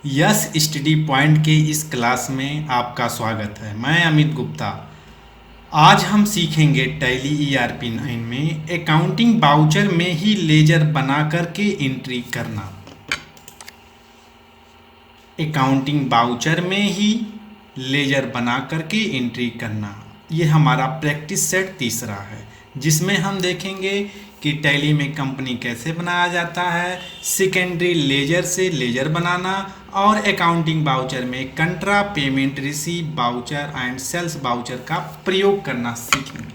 Yes study point के इस class में आपका स्वागत है। मैं अमित गुप्ता। आज हम सीखेंगे टैली ERP 9 में अकाउंटिंग बाउचर में ही लेजर बना करके एंट्री करना। अकाउंटिंग बाउचर में ही लेजर बना करके एंट्री करना, ये हमारा प्रैक्टिस सेट तीसरा है, जिसमें हम देखेंगे कि टैली में कंपनी कैसे बनाया जाता है, सेकेंडरी लेजर से लेजर बनाना और अकाउंटिंग बाउचर में contra, payment receive voucher and sales voucher का प्रयोग करना सीखेंगे।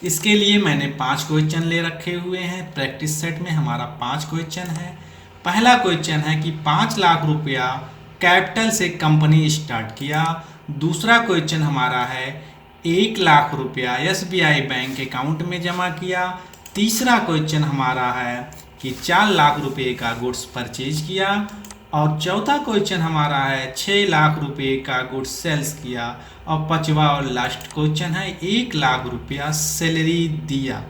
इसके लिए मैंने 5 क्वेश्चन ले रखे हुए हैं। प्रैक्टिस सेट में हमारा 5 क्वेश्चन है। पहला क्वेश्चन है कि 5 लाख रुपया कैपिटल से कंपनी स्टार्ट किया। दूसरा क्वेश्चन हमारा है 1 लाख रुपया SBI बैंक अकाउंट में जमा किया। तीसरा क्वेश्चन हमारा है कि 4 लाख रुपए का गुड्स परचेज किया। और चौथा क्वेश्चन हमारा है 6 लाख रुपए का गुड्स सेल्स किया। और पांचवा और लास्ट क्वेश्चन है 1 लाख रुपया सैलरी दिया।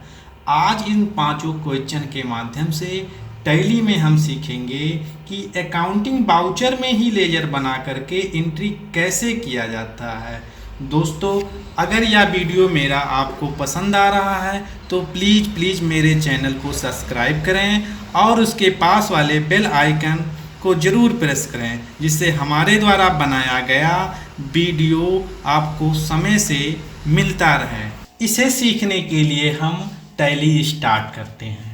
आज इन पांचों क्वेश्चन के माध्यम से टैली में हम सीखेंगे कि अकाउंटिंग बाउचर में ही लेजर बना करके एंट्री कैसे किया जाता है। दोस्तों, अगर यह वीडियो मेरा आपको पसंद आ रहा है तो प्लीज़ मेरे चैनल को सब्सक्राइब करें और उसके पास वाले बेल आइकन को ज़रूर प्रेस करें, जिससे हमारे द्वारा बनाया गया वीडियो आपको समय से मिलता रहे। इसे सीखने के लिए हम टैली स्टार्ट करते हैं।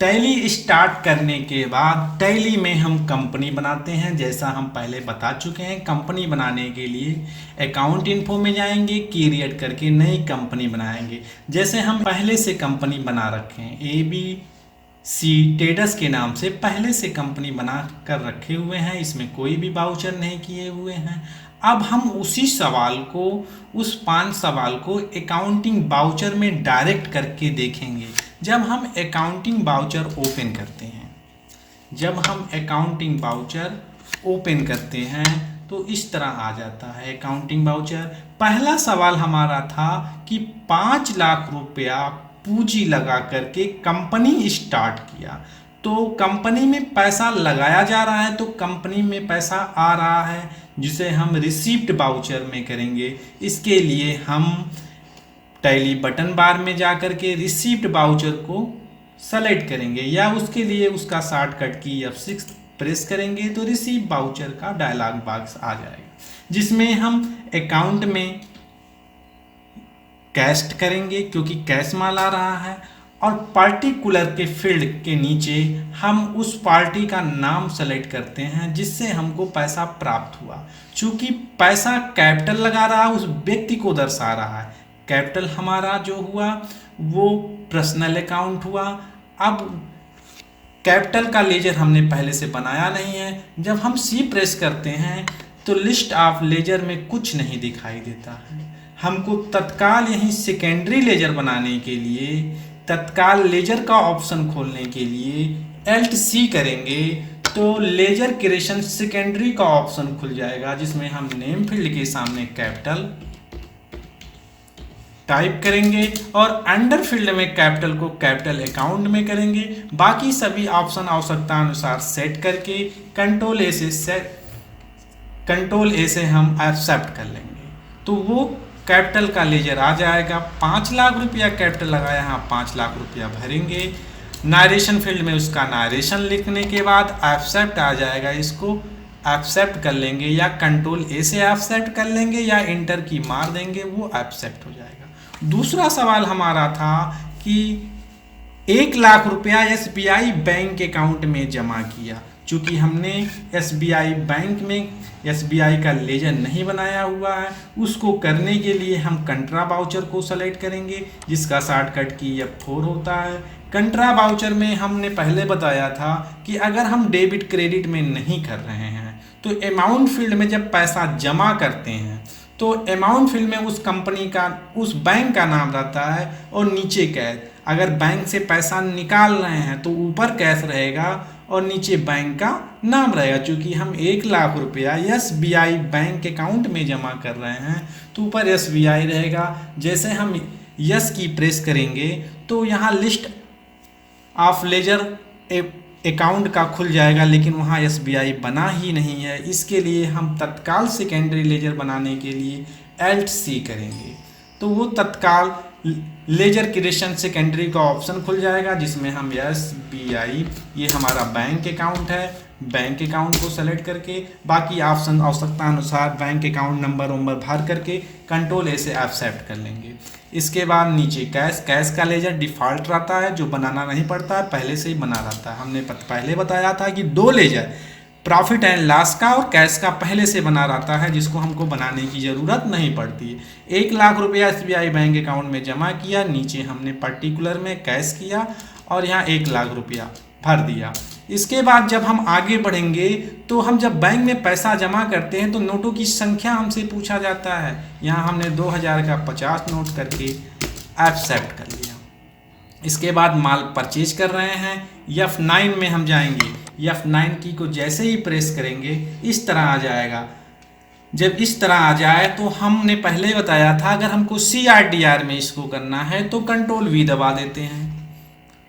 टैली स्टार्ट करने के बाद टैली में हम कंपनी बनाते हैं। जैसा हम पहले बता चुके हैं, कंपनी बनाने के लिए अकाउंट इन्फो में जाएंगे, क्रिएट करके नई कंपनी बनाएंगे। जैसे हम पहले से कंपनी बना रखे हैं, ABC ट्रेडर्स के नाम से पहले से कंपनी बना कर रखे हुए हैं, इसमें कोई भी बाउचर नहीं किए हुए हैं। अब हम उसी सवाल को, उस 5 सवाल को अकाउंटिंग बाउचर में डायरेक्ट करके देखेंगे। जब हम अकाउंटिंग बाउचर ओपन करते हैं, तो इस तरह आ जाता है अकाउंटिंग बाउचर। पहला सवाल हमारा था कि 5 लाख रुपया पूंजी लगा करके कंपनी स्टार्ट किया। तो कंपनी में पैसा लगाया जा रहा है, तो कंपनी में पैसा आ रहा है, जिसे हम रिसीप्ट बाउचर में करेंगे। इसके लिए हम टैली बटन बार में जा कर के रिसीप्ट बाउचर को सेलेक्ट करेंगे, या उसके लिए उसका शॉर्टकट की F6 प्रेस करेंगे तो रिसीव बाउचर का डायलॉग बॉक्स आ जाएगा, जिसमें हम अकाउंट में कैश करेंगे क्योंकि कैश माल आ रहा है। और पार्टिकुलर के फील्ड के नीचे हम उस पार्टी का नाम सेलेक्ट करते हैं जिससे हमको पैसा प्राप्त हुआ। चूँकि पैसा कैपिटल लगा रहा है, उस व्यक्ति को दर्शा रहा है। कैपिटल हमारा जो हुआ वो पर्सनल अकाउंट हुआ। अब कैपिटल का लेजर हमने पहले से बनाया नहीं है। जब हम C प्रेस करते हैं तो लिस्ट ऑफ लेजर में कुछ नहीं दिखाई देता है। हमको तत्काल यहीं सेकेंडरी लेजर बनाने के लिए, तत्काल लेजर का ऑप्शन खोलने के लिए Alt C करेंगे तो लेजर क्रिएशन सेकेंडरी का ऑप्शन खुल जाएगा, जिसमें हम नेम फील्ड के सामने कैपिटल टाइप करेंगे और अंडर फील्ड में कैपिटल को कैपिटल अकाउंट में करेंगे। बाकी सभी ऑप्शन आवश्यकता अनुसार सेट करके कंट्रोल ए से हम एक्सेप्ट कर लेंगे, तो वो कैपिटल का लेजर आ जाएगा। 5 लाख रुपया कैपिटल लगाया, यहाँ 5 लाख रुपया भरेंगे। नारेशन फील्ड में उसका नारेशन लिखने के बाद एक्सेप्ट आ जाएगा, इसको एक्सेप्ट कर लेंगे, या कंट्रोल ए से एक्सेप्ट कर लेंगे, या इंटर की मार देंगे, वो एक्सेप्ट हो जाएगा। दूसरा सवाल हमारा था कि 1 लाख रुपया SBI बैंक अकाउंट में जमा किया। चूँकि हमने SBI बैंक में SBI का लेजर नहीं बनाया हुआ है, उसको करने के लिए हम कंट्रा बाउचर को सेलेक्ट करेंगे, जिसका शॉर्टकट की F4 होता है। कंट्रा बाउचर में हमने पहले बताया था कि अगर हम डेबिट क्रेडिट में नहीं कर रहे हैं तो अमाउंट फील्ड में जब पैसा जमा करते हैं तो अमाउंट फील्ड में उस कंपनी का, उस बैंक का नाम रहता है और नीचे कैश। अगर बैंक से पैसा निकाल रहे हैं तो ऊपर कैश रहेगा और नीचे बैंक का नाम रहेगा। चूँकि हम 1 लाख रुपया SBI बैंक अकाउंट में जमा कर रहे हैं तो ऊपर SBI रहेगा। जैसे हम यस की प्रेस करेंगे तो यहाँ लिस्ट ऑफ लेजर अकाउंट का खुल जाएगा, लेकिन वहाँ एसबीआई बना ही नहीं है। इसके लिए हम तत्काल सेकेंडरी लेजर बनाने के लिए एल्ट सी करेंगे, तो वो तत्काल लेजर क्रिएशन सेकेंडरी का ऑप्शन खुल जाएगा, जिसमें हम एसबीआई, ये हमारा बैंक अकाउंट है, बैंक अकाउंट को सेलेक्ट करके बाकी ऑप्शन आवश्यकता अनुसार बैंक अकाउंट नंबर भर करके कंट्रोल ए से एक्सेप्ट कर लेंगे। इसके बाद नीचे कैश का लेजर डिफ़ॉल्ट रहता है, जो बनाना नहीं पड़ता है, पहले से ही बना रहता है। हमने पहले बताया था कि 2 लेजर प्रॉफिट एंड लॉस का और कैश का पहले से बना रहता है, जिसको हमको बनाने की ज़रूरत नहीं पड़ती है। 1 लाख रुपया एसबीआई बैंक अकाउंट में जमा किया, नीचे हमने पर्टिकुलर में कैश किया और यहाँ 1 लाख रुपया भर दिया। इसके बाद जब हम आगे बढ़ेंगे तो हम जब बैंक में पैसा जमा करते हैं तो नोटों की संख्या हमसे पूछा जाता है। यहाँ हमने 2000 का 50 नोट करके एक्सेप्ट कर लिया। इसके बाद माल परचेज कर रहे हैं, F9 में हम जाएंगे। F9 की को जैसे ही प्रेस करेंगे इस तरह आ जाएगा। जब इस तरह आ जाए तो हमने पहले बताया था अगर हमको CRDR में इसको करना है तो कंट्रोल V दबा देते हैं,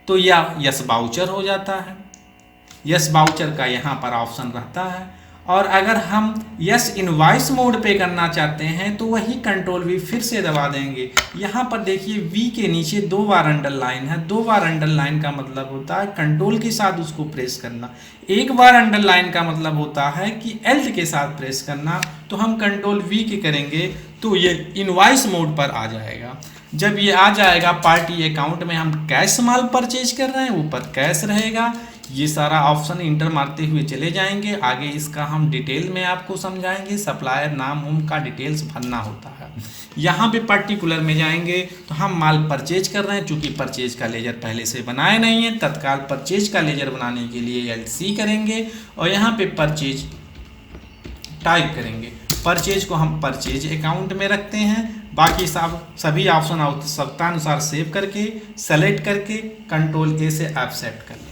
तो यह यस बाउचर हो जाता है। यस बाउचर का यहाँ पर ऑप्शन रहता है। और अगर हम यस इनवॉइस मोड पे करना चाहते हैं तो वही कंट्रोल वी फिर से दबा देंगे। यहाँ पर देखिए वी के नीचे 2 बार अंडरलाइन है। 2 बार अंडरलाइन का मतलब होता है कंट्रोल के साथ उसको प्रेस करना। 1 बार अंडरलाइन का मतलब होता है कि एल्ट के साथ प्रेस करना। तो हम कंट्रोल वी के करेंगे तो ये इनवॉइस मोड पर आ जाएगा। जब ये आ जाएगा पार्टी अकाउंट में हम कैश माल परचेज कर रहे हैं, ऊपर कैश रहेगा। ये सारा ऑप्शन इंटर मारते हुए चले जाएंगे। आगे इसका हम डिटेल में आपको समझाएंगे। सप्लायर नाम उम का डिटेल्स भरना होता है। यहाँ पे पर्टिकुलर में जाएंगे तो हम माल परचेज कर रहे हैं, चूँकि परचेज का लेजर पहले से बनाए नहीं है। तत्काल परचेज का लेजर बनाने के लिए LC करेंगे और यहाँ पे परचेज टाइप करेंगे। परचेज को हम परचेज अकाउंट में रखते हैं। बाकी सभी ऑप्शन आवश्यकतानुसार सेव करके सेलेक्ट करके कंट्रोल ए से एक्सेप्ट कर लेंगे।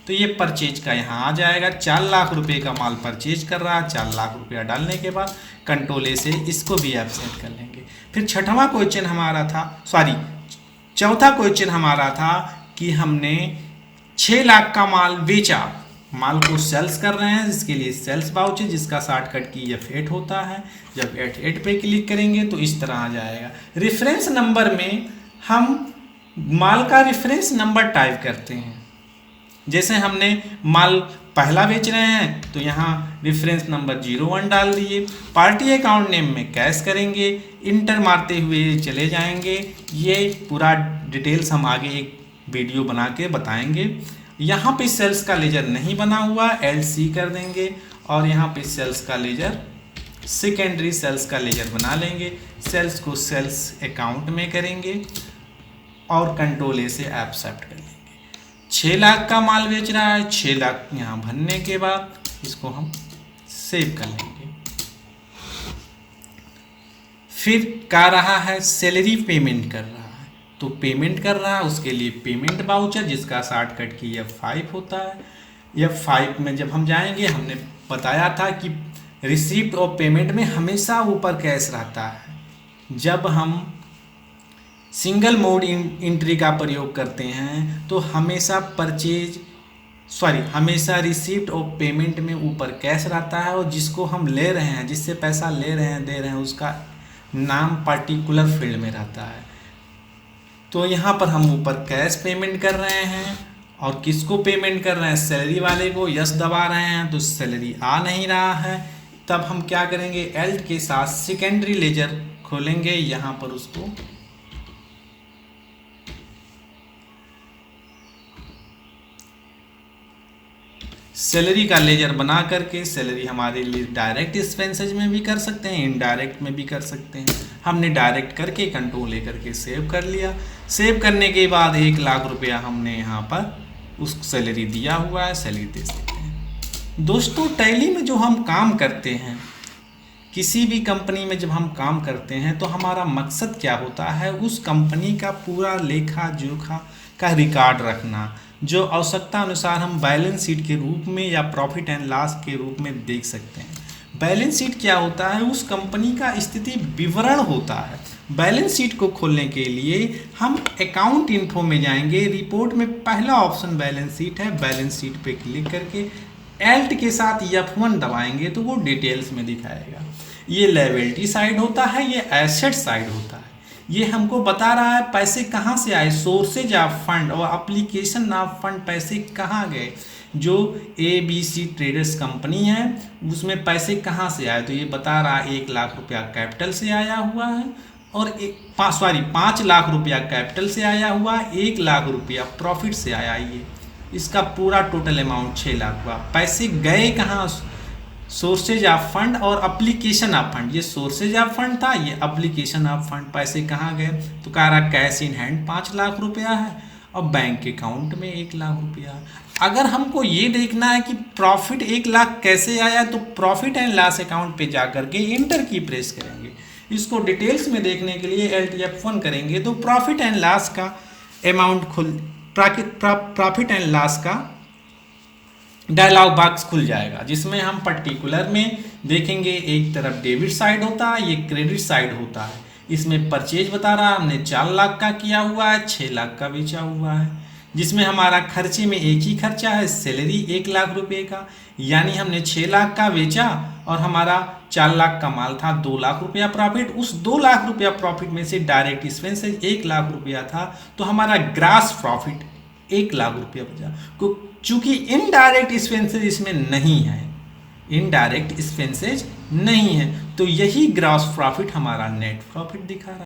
तो ये परचेज का यहाँ आ जाएगा। 4 लाख रुपए का माल परचेज कर रहा है। 4 लाख रुपया डालने के बाद कंट्रोल ए से इसको भी एक्सेप्ट कर लेंगे। फिर चौथा क्वेश्चन हमारा था कि हमने 6 लाख का माल बेचा। माल को सेल्स कर रहे हैं, जिसके लिए सेल्स बाउचर, जिसका शॉर्टकट की F8 होता है। जब F8 पे क्लिक करेंगे तो इस तरह आ जाएगा। रेफरेंस नंबर में हम माल का रेफरेंस नंबर टाइप करते हैं। जैसे हमने माल पहला बेच रहे हैं तो यहाँ रेफरेंस नंबर 01 डाल दिए। पार्टी अकाउंट नेम में कैश करेंगे, इंटर मारते हुए चले जाएंगे। ये पूरा डिटेल्स हम आगे एक वीडियो बना के बताएंगे। यहाँ पे सेल्स का लेजर नहीं बना हुआ, LC कर देंगे और यहाँ पे सेल्स का लेजर सेकेंडरी सेल्स का लेजर बना लेंगे। सेल्स को सेल्स अकाउंट में करेंगे और कंट्रोल ए से एक्सेप्ट कर लेंगे। 6 लाख का माल बेच रहा है। 6 लाख यहाँ भरने के बाद इसको हम सेव कर लेंगे। फिर क्या रहा है, सैलरी पेमेंट कर रहा है। तो पेमेंट कर रहा है, उसके लिए पेमेंट बाउचर, जिसका शॉर्टकट की F5 होता है। F5 में जब हम जाएंगे, हमने बताया था कि रिसीप्ट और पेमेंट में हमेशा ऊपर कैश रहता है। जब हम सिंगल मोड एंट्री का प्रयोग करते हैं तो हमेशा हमेशा रिसीप्ट और पेमेंट में ऊपर कैश रहता है, और जिसको हम ले रहे हैं, जिससे पैसा ले रहे हैं, दे रहे हैं, उसका नाम पर्टिकुलर फील्ड में रहता है। तो यहाँ पर हम ऊपर कैश पेमेंट कर रहे हैं और किसको पेमेंट कर रहे हैं, सैलरी वाले को। यस दबा रहे हैं तो सैलरी आ नहीं रहा है। तब हम क्या करेंगे, एल्ट के साथ सेकेंडरी लेजर खोलेंगे। यहाँ पर उसको सैलरी का लेजर बना करके, सैलरी हमारे लिए डायरेक्ट एक्सपेंसेज में भी कर सकते हैं, इनडायरेक्ट में भी कर सकते हैं। हमने डायरेक्ट करके कंट्रोल लेकर के सेव कर लिया। सेव करने के बाद 1 लाख रुपया हमने यहाँ पर उस सैलरी दिया हुआ है, सैलरी दे सकते हैं। दोस्तों, टैली में जो हम काम करते हैं, किसी भी कंपनी में जब हम काम करते हैं तो हमारा मकसद क्या होता है, उस कंपनी का पूरा लेखा जोखा का रिकॉर्ड रखना, जो आवश्यकता अनुसार हम बैलेंस शीट के रूप में या प्रॉफिट एंड लॉस के रूप में देख सकते हैं। बैलेंस शीट क्या होता है, उस कंपनी का स्थिति विवरण होता है। बैलेंस शीट को खोलने के लिए हम अकाउंट इन्फो में जाएंगे। रिपोर्ट में पहला ऑप्शन बैलेंस शीट है। बैलेंस शीट पे क्लिक करके एल्ट के साथ F1 दबाएंगे तो वो डिटेल्स में दिखाएगा। ये लायबिलिटी साइड होता है, ये एसेट साइड होता है। ये हमको बता रहा है पैसे कहाँ से आए, सोर्सेज ऑफ फंड और एप्लीकेशन ऑफ फंड, पैसे कहाँ गए। जो ABC ट्रेडर्स कंपनी है उसमें पैसे कहाँ से आए, तो ये बता रहा है 1 लाख रुपया कैपिटल से आया हुआ है और 5 लाख रुपया कैपिटल से आया हुआ है, 1 लाख रुपया प्रॉफिट से आया। ये इसका पूरा टोटल अमाउंट 6 लाख हुआ। पैसे गए कहाँ, सोर्सेज ऑफ फंड और एप्लीकेशन ऑफ फंड। ये सोर्सेज ऑफ फंड था, ये एप्लीकेशन ऑफ फंड। पैसे कहाँ गए, तो कह रहा कैश इन हैंड 5 लाख रुपया है और बैंक अकाउंट में 1 लाख रुपया है। अगर हमको ये देखना है कि प्रॉफिट 1 लाख कैसे आया, तो प्रॉफिट एंड लॉस अकाउंट पे जा करके इंटर की प्रेस करेंगे। इसको डिटेल्स में देखने के लिए Alt F1 करेंगे तो प्रॉफिट एंड लॉस का अमाउंट प्रॉफिट एंड लॉस का डायलॉग बॉक्स खुल जाएगा, जिसमें हम पर्टिकुलर में देखेंगे। एक तरफ डेबिट साइड होता है, ये क्रेडिट साइड होता है। इसमें परचेज बता रहा है हमने 4 लाख का किया हुआ है, 6 लाख का बेचा हुआ है। जिसमें हमारा खर्चे में एक ही खर्चा है, सैलरी 1 लाख रुपए का, यानी हमने 6 लाख का बेचा और हमारा 4 लाख का माल था, 2 लाख रुपया प्रॉफिट। उस 2 लाख रुपया प्रॉफिट में से डायरेक्ट एक्सपेंसेस 1 लाख रुपया था, तो हमारा ग्रास प्रॉफिट 1 लाख रुपया बचा। चूंकि इनडायरेक्ट एक्सपेंसेस इसमें नहीं है, इनडायरेक्ट एक्सपेंसेज नहीं है, तो यही ग्रॉस प्रॉफिट हमारा नेट प्रॉफिट दिखा रहा है।